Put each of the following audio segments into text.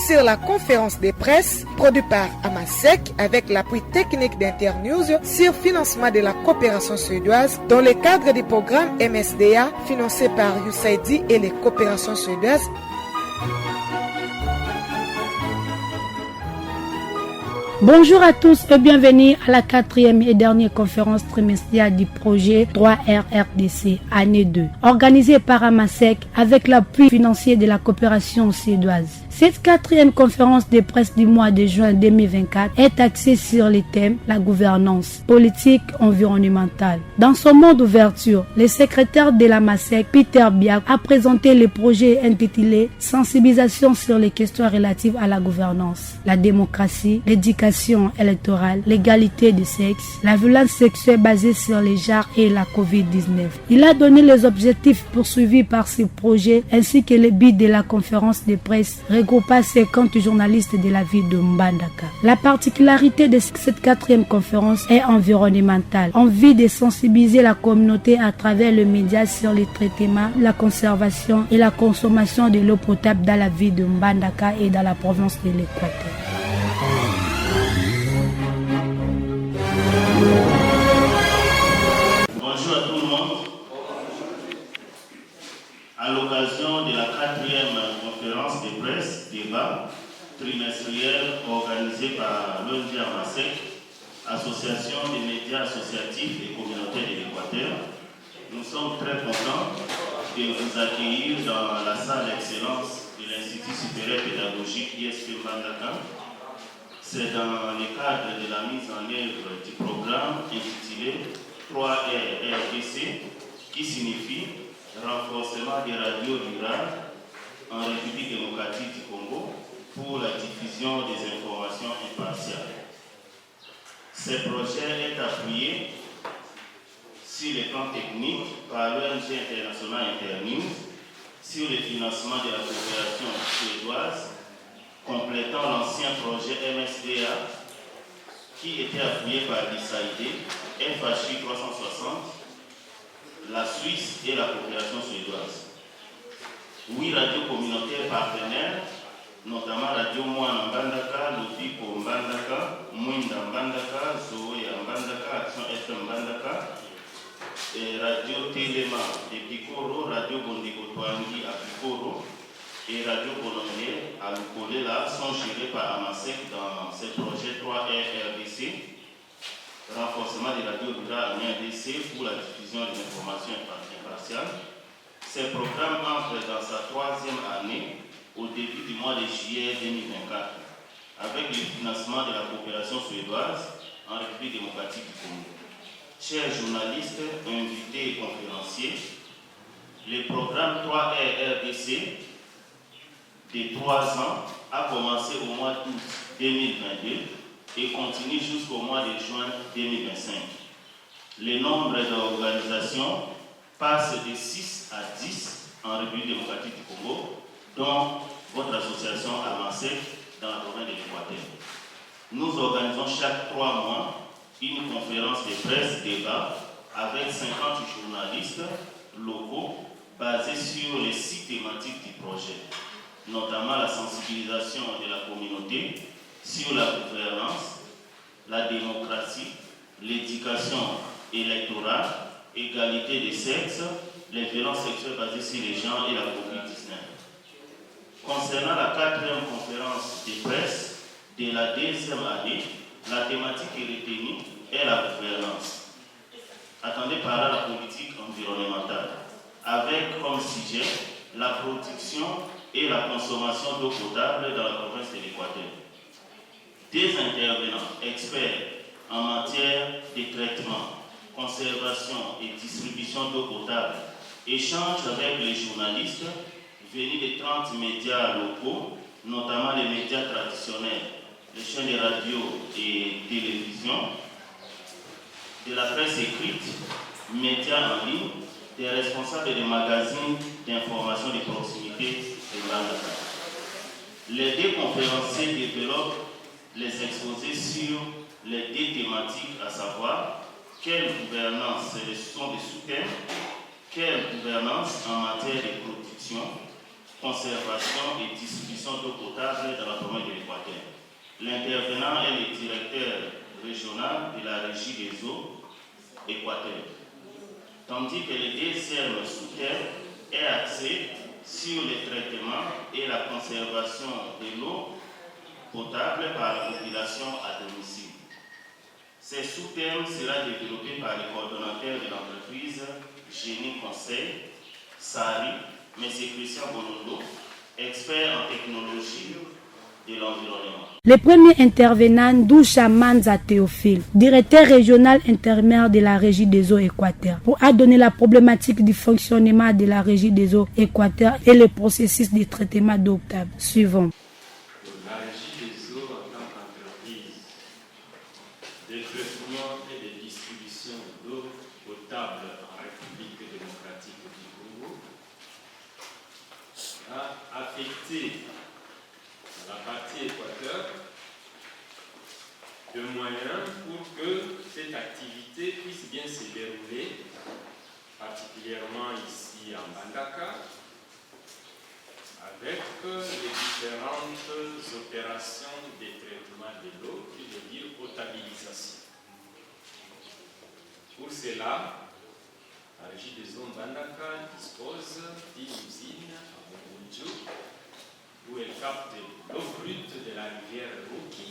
Sur la conférence de presse produite par Amasec avec l'appui technique d'Internews sur financement de la coopération suédoise dans le cadre du programme MSDA financé par USAID et les coopérations suédoises. Bonjour à tous et bienvenue à la 4e et dernière conférence trimestrielle du projet 3RRDC année 2, organisée par Amasec avec l'appui financier de la coopération suédoise. Cette 4e conférence de presse du mois de juin 2024 est axée sur les thèmes la gouvernance, politique environnementale. Dans son mot d'ouverture, le secrétaire de l'Amasec, Peter Biak, a présenté le projet intitulé « Sensibilisation sur les questions relatives à la gouvernance, la démocratie, l'éducation électorale, l'égalité des sexes, la violence sexuelle basée sur les genres et la COVID-19 ». Il a donné les objectifs poursuivis par ce projet ainsi que le but de la conférence de presse regroupant 50 journalistes de la ville de Mbandaka. La particularité de cette 4e conférence est environnementale. On vit de sensibiliser la communauté à travers le média sur les traitements, la conservation et la consommation de l'eau potable dans la ville de Mbandaka et dans la province de l'Équateur. Bonjour à tout le monde. À l'occasion de la 4e conférence de presse, débat trimestriel organisée par l'ONG Amasec, Association des médias associatifs et communautaires de l'Équateur, nous sommes très contents de vous accueillir dans la salle d'excellence de l'Institut supérieur pédagogique ISP Mbandaka. C'est dans le cadre de la mise en œuvre du programme intitulé 3RRDC, qui signifie renforcement des radios rurales en République démocratique du Congo pour la diffusion des informations impartiales. Ce projet est appuyé sur le plan technique par l'ONG internationale Internews, sur le financement de la coopération suédoise, complétant l'ancien projet MSDA qui était appuyé par l'USAID, FHI 360, la Suisse et la coopération suédoise. 8 radios communautaires partenaires, notamment Radio Moana Mbandaka, Lopiko Mbandaka, Mwinda Mbandaka, Zoé Mbandaka, Action FM Mbandaka, et Radio Téléma de Pikoro, Radio Gondigo Toangi à Pikoro et Radio Bonomé à Lukolela sont gérés par Amasec dans ce projet 3RRDC, renforcement des radios rurales en RDC pour la diffusion des informations impartiales. Ce programme entre dans sa 3e année au début du mois de juillet 2024 avec le financement de la coopération suédoise en République démocratique du Congo. Chers journalistes, invités et conférenciers, le programme 3RRDC de 3 ans a commencé au mois d'août 2022 et continue jusqu'au mois de juin 2025. Le nombre d'organisations passe de 6 à 10 en République démocratique du Congo, dont votre association Amasec dans la province de l'Équateur. Nous organisons chaque 3 mois une conférence de presse débat avec 50 journalistes locaux basés sur les 6 thématiques du projet, notamment la sensibilisation de la communauté sur la gouvernance, la démocratie, l'éducation électorale, égalité des sexes, les violences sexuelles basées sur les genres et la COVID-19. Concernant la 4e conférence de presse de la 2e année, la thématique retenue est la gouvernance. Attendez par là la politique environnementale, avec comme sujet la production et la consommation d'eau potable dans la province de l'Équateur. Des intervenants experts en matière de traitement, conservation et distribution d'eau potable échangent avec les journalistes venus de 30 médias locaux, notamment les médias traditionnels, les chaînes de radio et télévision, de la presse écrite, médias en ligne, des responsables des magazines d'information de proximité et Mbandaka. Les 2 conférenciers développent les exposés sur les 2 thématiques, à savoir quelle gouvernance, ce sont des sous-thèmes, quelle gouvernance en matière de production, conservation et distribution d'eau potable dans la province de l'Équateur. L'intervenant est le directeur régional de la régie des eaux Équateur, tandis que le DSM sous terre est axé sur le traitement et la conservation de l'eau potable par la population à domicile. Ce sous-terme sera développé par le coordonnateur de l'entreprise Génie Conseil, SARI, M. Christian Bolondo, expert en technologie de l'environnement. Les premiers intervenants, Doucha Manza Théophile, directeur régional intérimaire de la Régie des eaux Équateur, pour adonner la problématique du fonctionnement de la Régie des eaux Équateur et le processus de traitement d'eau potable. Suivant. La Régie des eaux en tant qu'entreprise de traitement et de distribution d'eau potable en République démocratique du Congo a affecté la partie Équateur de moyens pour que cette activité puisse bien se dérouler, particulièrement ici en Bandaka, avec les différentes opérations de traitement de l'eau, qui veut dire potabilisation. Pour cela, la Régie des eaux Bandaka dispose d'une usine à Bobonjo, où elle capte l'eau brute de la rivière Ruki,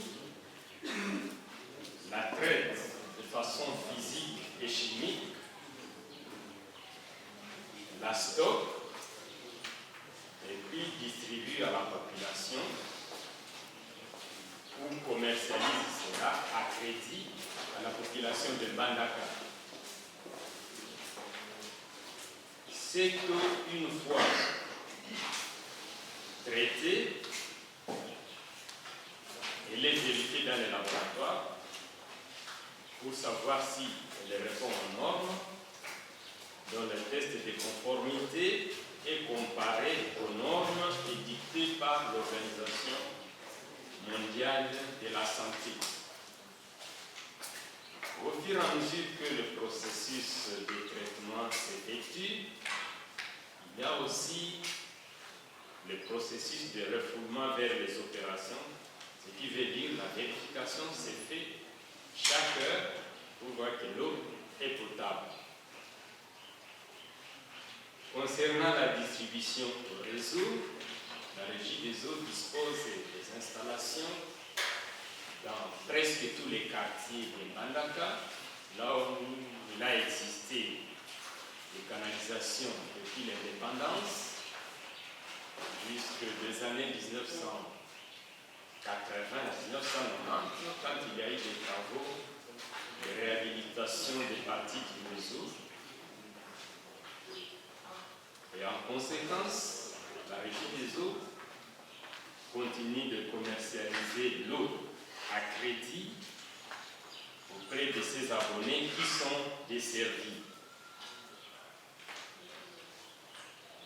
la traite de façon physique et chimique, la stocke, et puis distribue à la population ou commercialise cela à crédit à la population de Bandaka. C'est qu'une fois traitée, elle est vérifiée dans les laboratoires pour savoir si elle répond aux normes, dont le test de conformité est comparé aux normes édictées par l'Organisation mondiale de la santé. Au fur et à mesure que le processus de traitement s'effectue, il y a aussi le processus de refoulement vers les opérations, ce qui veut dire la vérification se fait chaque heure pour voir que l'eau est potable. Concernant la distribution au réseau, la Régie des eaux dispose des installations dans presque tous les quartiers de Bandaka, là où il a existé des canalisations depuis l'indépendance, jusque des années 1980-1990, quand il y a eu des travaux de réhabilitation des parties du réseau. Et en conséquence, la Régie des eaux continue de commercialiser l'eau à crédit auprès de ses abonnés qui sont desservis.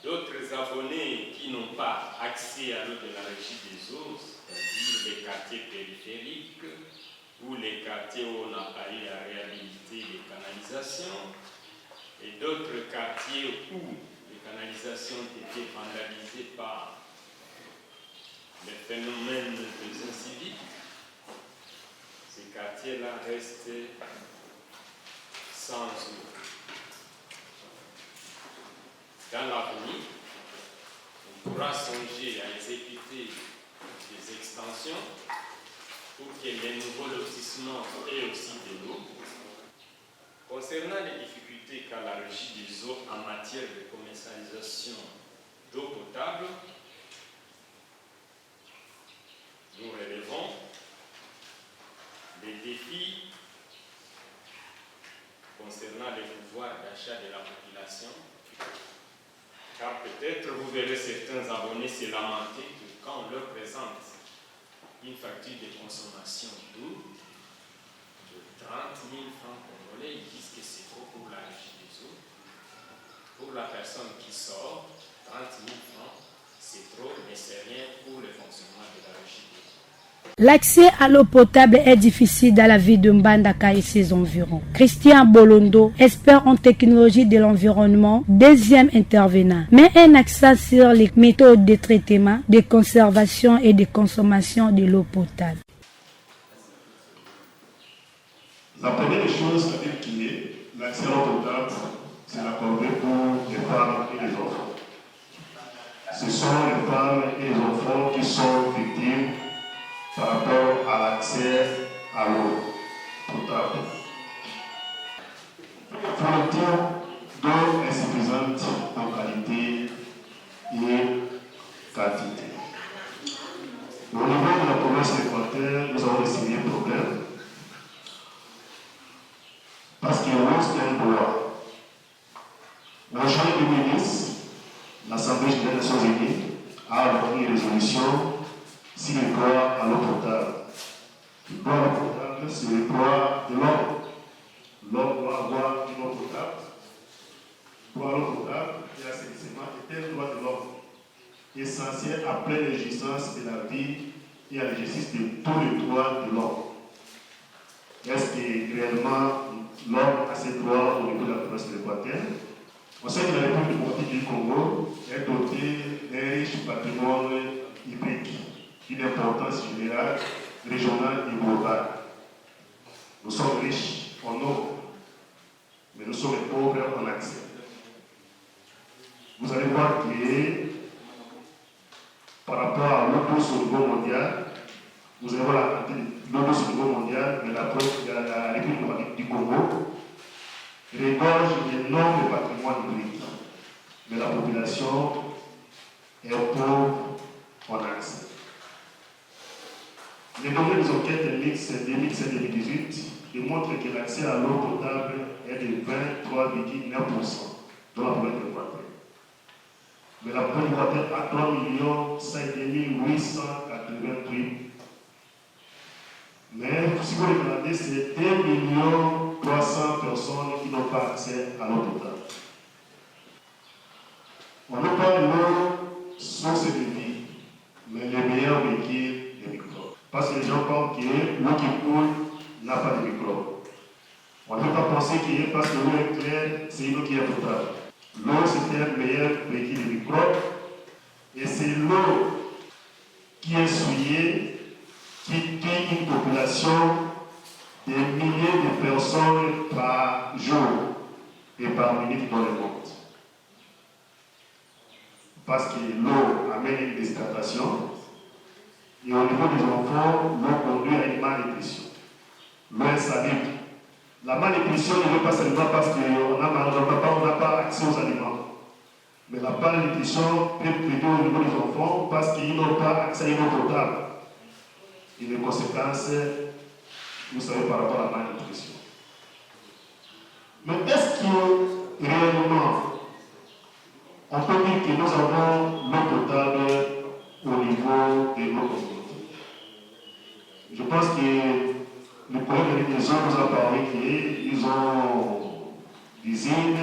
D'autres abonnés qui n'ont pas accès à l'eau de la Régie des eaux, c'est-à-dire les quartiers périphériques ou les quartiers où on n'a pas eu à réhabiliter les canalisations, et d'autres quartiers où les canalisations ont été vandalisées par les phénomènes des inciviques, ces quartiers-là restent sans eau. Dans l'avenir, on pourra songer à exécuter des extensions pour que les nouveaux lotissements aient aussi de l'eau. Concernant les difficultés qu'a la Régie des eaux en matière de commercialisation d'eau potable, nous relevons les défis concernant les pouvoirs d'achat de la population. Car peut-être vous verrez certains abonnés se lamenter que quand on leur présente une facture de consommation d'eau de 30 000 francs congolais, ils disent que c'est trop pour la Régie des eaux. Pour la personne qui sort, 30 000 francs, c'est trop, mais c'est rien pour le fonctionnement de la Régie des eaux. L'accès à l'eau potable est difficile dans la ville de Mbandaka et ses environs. Christian Bolondo, expert en technologie de l'environnement, deuxième intervenant, met un accent sur les méthodes de traitement, de conservation et de consommation de l'eau potable. La première chose à dire qui est l'accès à l'eau potable, c'est la corvée pour les femmes et les enfants. Ce sont les femmes et les enfants qui sont victimes par rapport à l'accès à l'eau potable. Fourniture d'eau insuffisante en qualité et quantité. Au niveau de la province d'Équateur, nous avons des sérieux problèmes parce que l'eau c'est un droit. En juin 2010, l'Assemblée générale des Nations Unies a adopté une résolution sur le droit à l'eau potable. Le droit à l'eau potable, c'est le droit de l'homme. L'homme doit avoir une eau potable. Le droit à l'eau potable et l'assainissement est un droit de l'homme, essentiel à pleine existence de la vie et à l'exercice de tous les droits de l'homme. Est-ce que réellement l'homme a ses droits au niveau de la province de l'Équateur? On sait que la République démocratique du Congo est dotée d'un riche patrimoine hydrique, d'une importance générale, régionale et globale. Nous sommes riches en eau, mais nous sommes pauvres en accès. Vous allez voir que par rapport à l'eau douce au niveau mondial, vous allez voir l'eau douce au niveau mondial, mais la République démocratique du Congo regorge d'énormes patrimoines hydriques, mais la population est pauvre en accès. Les données des enquêtes mixtes 2017-2018 démontrent que l'accès à l'eau potable est de 23,9% dans la province de l'Équateur. Mais la province de l'Équateur a 3 5 888. Mais si vous regardez, c'est 2 300 personnes qui n'ont pas accès à l'eau potable. On ne parle de l'eau source de vie, mais le meilleur véhicule des microbes. Parce que les gens pensent que l'eau qui coule n'a pas de microbes. On ne peut pas penser que parce que l'eau est claire, c'est une eau qui est potable. L'eau, c'est un meilleur véhicule des microbes. Et c'est l'eau qui est souillée, qui tue une population des milliers de personnes par jour et par minute dans le monde. Parce que l'eau amène une déshydratation et au niveau des enfants, l'eau conduit à une malnutrition. L'eau est saline. La malnutrition ne veut pas seulement parce qu'on n'a pas accès aux aliments. Mais la malnutrition peut plutôt au niveau des enfants parce qu'ils n'ont pas accès à une eau potable. Et les conséquences, vous savez, par rapport à la malnutrition. Mais est-ce que réellement, on peut dire que nous avons l'eau potable au niveau de nos communautés? Je pense que le problème des gens nous a parlé qu'ils ont des usines,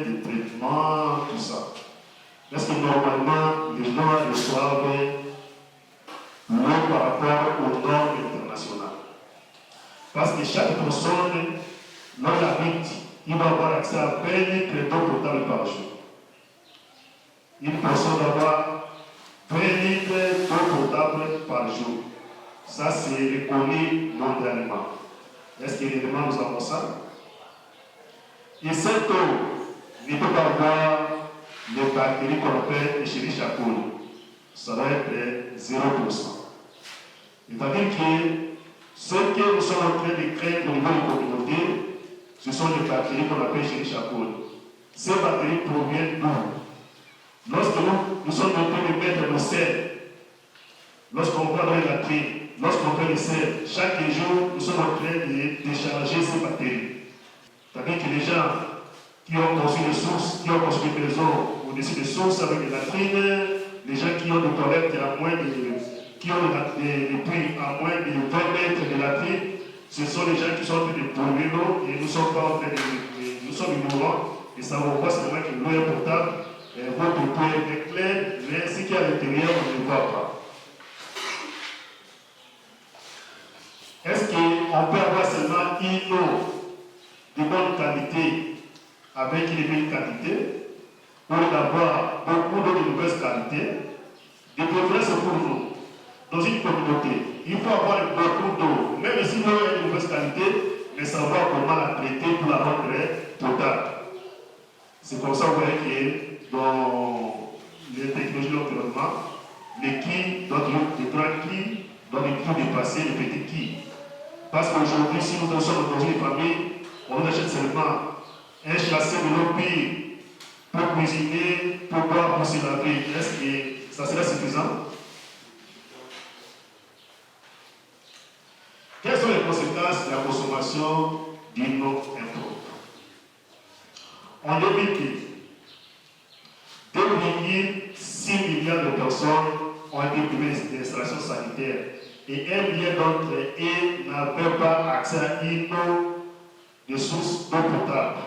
des traitements, tout ça. Est-ce que normalement, les gens reçoivent l'eau par rapport aux normes internationales? Parce que chaque personne, dans la vie, il va avoir accès à 20 litres d'eau potable par jour. Une personne va avoir 20 litres d'eau potable par jour. Ça, c'est reconnu mondialement. Est-ce que réellement nous avons ça? Et cette eau ne peut pas avoir les bactéries qu'on appelle Escherichia coli. Ça doit être 0%. C'est-à-dire que ce que nous sommes en train de créer au niveau des communautés, ce sont des bactéries qu'on appelle Escherichia coli. Ces bactéries proviennent d'où? Lorsque nous sommes en train de mettre nos sels, lorsqu'on va dans les latrines, lorsqu'on fait les sels, chaque jour, nous sommes en train de décharger ces bactéries. C'est-à-dire que les gens qui ont construit des sources, qui ont construit des maisons au-dessus des sources avec des latrines, les gens qui ont des toilettes à moins de, qui ont des puits à moins de 20 mètres de latrines, ce sont les gens qui sont en train de polluer l'eau et nous sommes pas en train nous sommes ignorants et ça on voit seulement que l'eau est potable, votre puits est clair, mais ce qui est à l'intérieur, on ne voit pas. Est-ce qu'on peut avoir seulement une eau de bonne qualité avec une bonne qualité, ou d'avoir beaucoup d'eau de mauvaise qualité? De préférence pour nous, dans une communauté, il faut avoir beaucoup d'eau, même si l'eau est de mauvaise qualité, mais savoir comment la traiter pour la rendre potable. C'est comme ça, vous voyez que dans les technologies de l'environnement, les quilles, les grandes quilles, doivent les dépasser les petites quilles. Parce qu'aujourd'hui, si nous sommes dans une famille, on achète seulement un chassis de l'eau pire pour cuisiner, pour boire, pour se laver. Est-ce que ça serait suffisant? Quelles sont les conséquences de la consommation d'une eau impropre? En 2010, 2,6 milliards de personnes ont été privées d'installations sanitaires et 1 milliard d'entre eux n'avaient pas accès à une eau de source d'eau potable.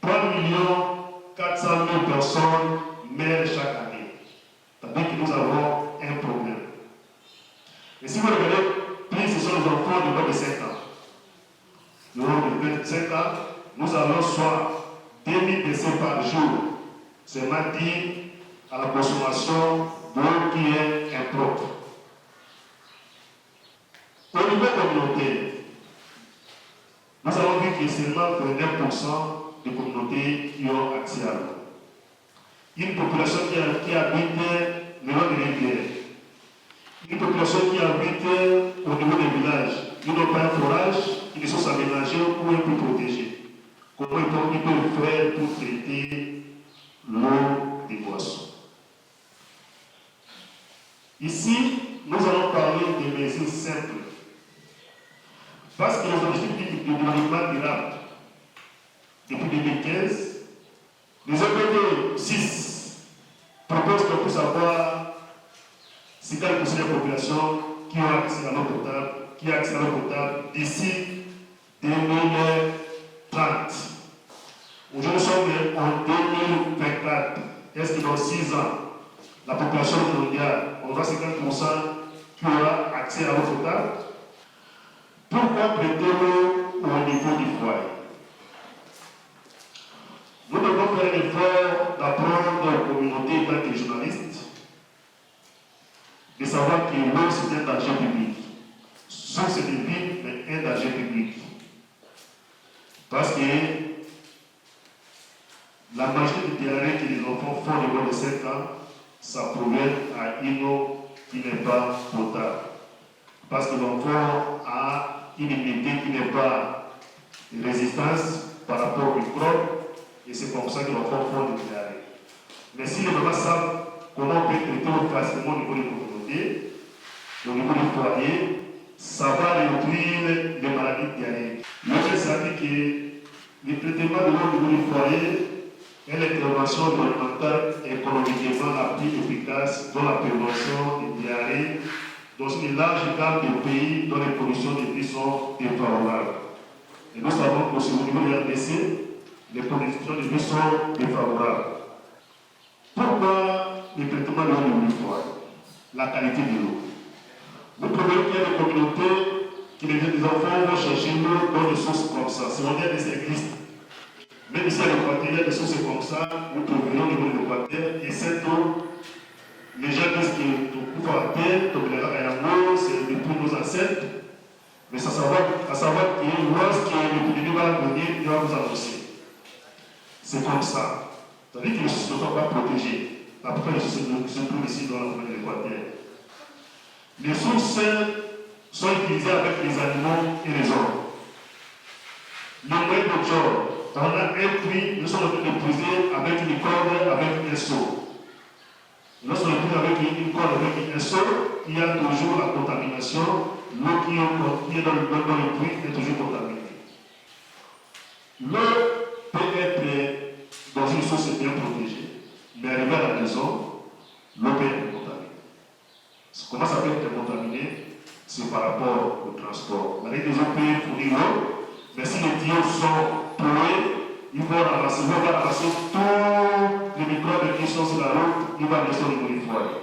3 400 000 personnes meurent chaque année. C'est-à-dire que nous avons un problème. Et si vous regardez, plus ce sont les enfants de moins de 5 ans. De moins de 25 ans, nous allons soit 2000 décès par jour. C'est dit à la consommation d'eau qui est impropre. Au niveau communautaire, nous avons vu que seulement 29% des communautés qui ont accès à l'eau. Une population qui habite le long des rivières, une population qui habite au niveau des villages, ils n'ont pas un forage, ils ne sont aménagés ou un peu protégés. Comment ils peuvent faire pour traiter l'eau des boissons? Ici, nous allons parler de mesures simples. Parce que les objectifs du développement durable, depuis 2015, les OPD 6 proposent qu'on puisse avoir 50% de la population qui ont accès à l'eau potable, d'ici 2030. Aujourd'hui, nous sommes en 2024. Est-ce que dans 6 ans, la population mondiale aura 50% qui aura accès à l'eau potable? Pourquoi prêter l'eau au niveau du foyer? Nous devons faire l'effort d'apprendre aux communautés tant que journalistes de savoir que l'eau c'est un danger public. Source de vie, mais un danger public. Parce que la majorité des diarrhées que les enfants font de moins de 7 ans, ça provient à une eau qui n'est pas potable. Parce que l'enfant a une immunité qui n'est pas de résistance par rapport aux microbes, et c'est comme ça que l'enfant font des diarrhées. Mais si les mamans savent comment on peut traiter facilement au niveau des communautés, au niveau du foyer, ça va réduire les maladies diarrhéiques. L'autre, ça dit que le traitement de l'eau au niveau du foyer est l'intervention environnementale et économiquement la plus efficace dans la prévention des diarrhées dans une large gamme de pays dont les conditions de vie sont défavorables. Et nous savons qu'au niveau de la RDC, les conditions de vie sont défavorables. Pourquoi le traitement de l'eau au niveau du foyer? La qualité de l'eau. Vous pouvez qu'il y ait des communautés qui les enfants vont chercher l'eau dans des sources comme ça. C'est on des églises. Même si à l'Équateur, il y a des sources comme ça, vous trouverez au niveau de l'Équateur, et cette eau, les gens disent que tout couvre à terre, tout le monde, c'est depuis nos ancêtres, mais à savoir que lorsque l'épidémie va venir, il va vous annoncer. C'est comme ça. C'est-à-dire que les sources ne sont pas protégées. Après, les sources se trouvent ici dans la zone de l'Équateur. Les sources sont utilisées avec les animaux et les hommes. Le moyen de jour, on a un puits, nous sommes en train de puiser avec une corde, avec un seau. Lorsqu'on est avec une corde, avec un seau, il y a toujours la contamination. L'eau qui est dans le puits est toujours contaminée. L'eau peut être dans une source bien protégée, mais arrivé à la maison, l'eau peut être contaminée. Comment ça peut être contaminé? C'est par rapport au transport. La règle des eaux peut fournir l'eau, mais si les tuyaux sont troués, ils vont ramasser tous les microbes qui sont sur la route, ils vont rester au niveau du foyer.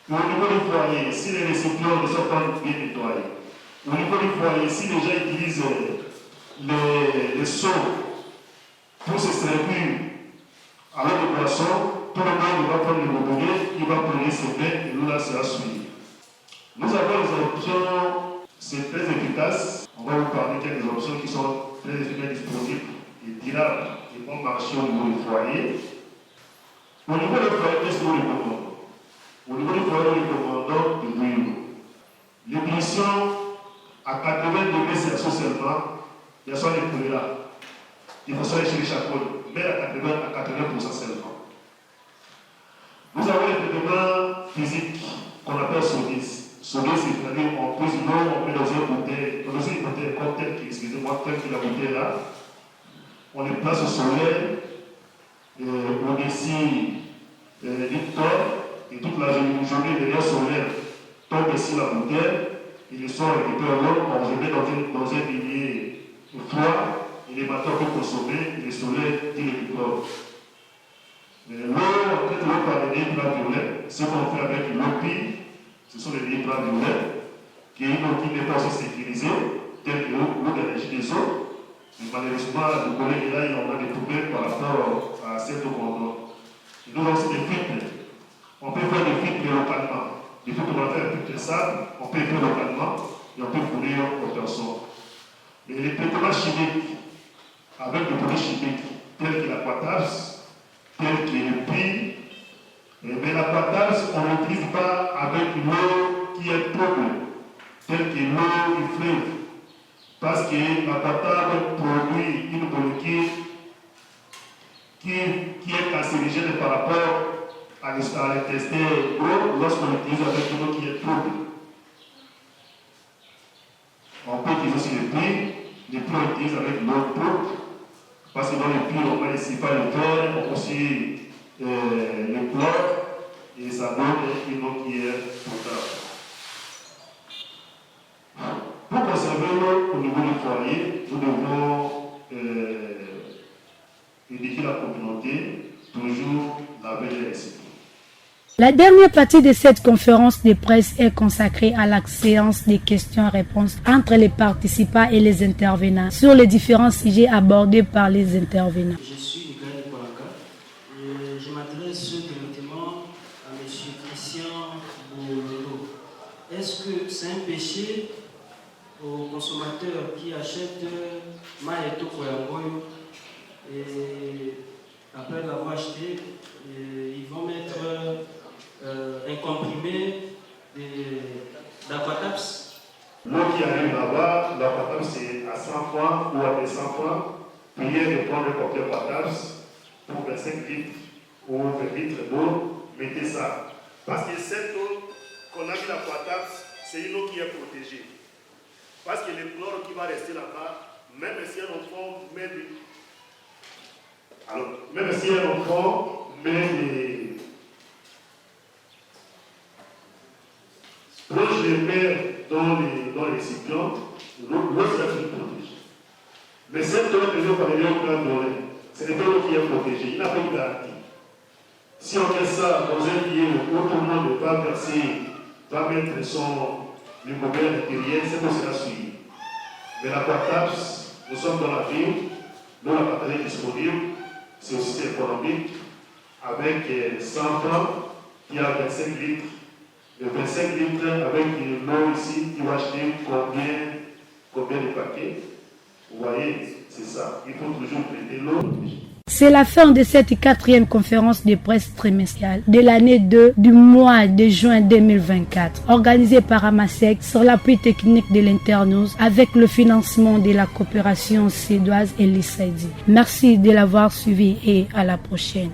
Et au niveau du foyer, si les récipients ne sont pas bien nettoyés, Au niveau du foyer, si les gens utilisent les seaux pour se servir à l'eau de boisson, tout le monde va prendre le robinet, il va prendre ses mains et l'eau là sera suivie. Nous avons des options, c'est très efficace. On va vous parler qu'il y a des options qui sont très efficaces, disponibles et durables et vont marcher au niveau du foyer. Au niveau du foyer, qu'est-ce que nous recommandons? Au niveau du foyer, nous recommandons de l'huile. L'ébullition à 80 degrés Celsius seulement, il y a soit les choléra, il faut soit chez les chapeaux, mais à 80% seulement. Nous avons les traitements physiques qu'on appelle SODIS. SODIS, c'est-à-dire on pose l'eau, on met dans une bouteille comme telle que la bouteille là, on les place au soleil, on ici et toute la journée derrière le soleil tombe ici la bouteille. Et le soir, on récupère l'eau, on remet dans un milieu froid, et les matins, on peut consommer, et le soleil dit le liqueur. L'eau, en fait, l'eau par les plats violets, ce qu'on fait avec l'eau pire, ce sont les plats violets, qui est une eau qui n'est pas aussi sécurisée, telle que l'eau d'énergie des eaux. Mais malheureusement, le collègue là, il en a des problèmes par rapport à cette eau qu'on donne. Et nous avons aussi des filtres. On peut faire des filtres localement. Il faut qu'on va faire un peu de sable, on peut faire localement et on peut fournir aux personnes. Mais les traitements chimiques, avec des produits chimiques, tels que l'aquatabs, tels que le pire, mais l'aquatabs, on ne l'utilise pas avec l'eau qui est propre, telle que l'eau du fleuve, parce que l'aquatabs produit une molécule qui est cancérigène par rapport à l'intestin gros lorsqu'on l'utilise avec une eau qui est trouble. On peut utiliser aussi les puits on utilise avec l'eau propre, parce que dans les puits, on va ici pas le verre, on peut aussi le chlore, et ça donne une eau qui est potable. Pour conserver l'eau au niveau du foyer, nous devons éduquer la communauté, toujours laver les récipients. La dernière partie de cette conférence de presse est consacrée à la séance des questions-réponses entre les participants et les intervenants sur les différents sujets abordés par les intervenants. Je suis Nicolas Polaka et je m'adresse directement à M. Christian Boulolo. Est-ce que c'est un péché aux consommateurs qui achètent Maeto Koyangoyo et après l'avoir acheté, ils vont mettre un comprimé d'aquatabs? L'eau qui arrive là-bas, l'aquatabs c'est à 100 francs ou à 200 francs. Priez de prendre le comprimé aquatabs pour 25 litres ou 20 litres d'eau, mettez ça. Parce que cette eau qu'on a mis l'aquatabs, c'est une eau qui est protégée. Parce que le chlore qui va rester là-bas, même si un enfant met des plonge les mains dans les récipients, l'eau sera plus protégée. Mais cette eau que nous parlons plein doré, ce n'est pas l'eau qui est protégée, il n'a pas de garantie. Si on met ça dans un lieu où tout le monde va verser, va mettre le gobert intérieur, c'est pour cela suivre. Mais l'aquatabs, nous sommes dans la ville, l'eau la partage est disponible, c'est aussi économique, avec 100 francs, qui a 25 litres. Le 25 litres avec l'eau ici, il va acheter combien de paquets? Vous voyez, c'est ça. Il faut toujours prêter l'eau. C'est la fin de cette 4e conférence de presse trimestrielle de l'année 2 du mois de juin 2024, organisée par Amasec sur l'appui technique de l'Internews avec le financement de la coopération suédoise et l'ISAIDI. Merci de l'avoir suivi et à la prochaine.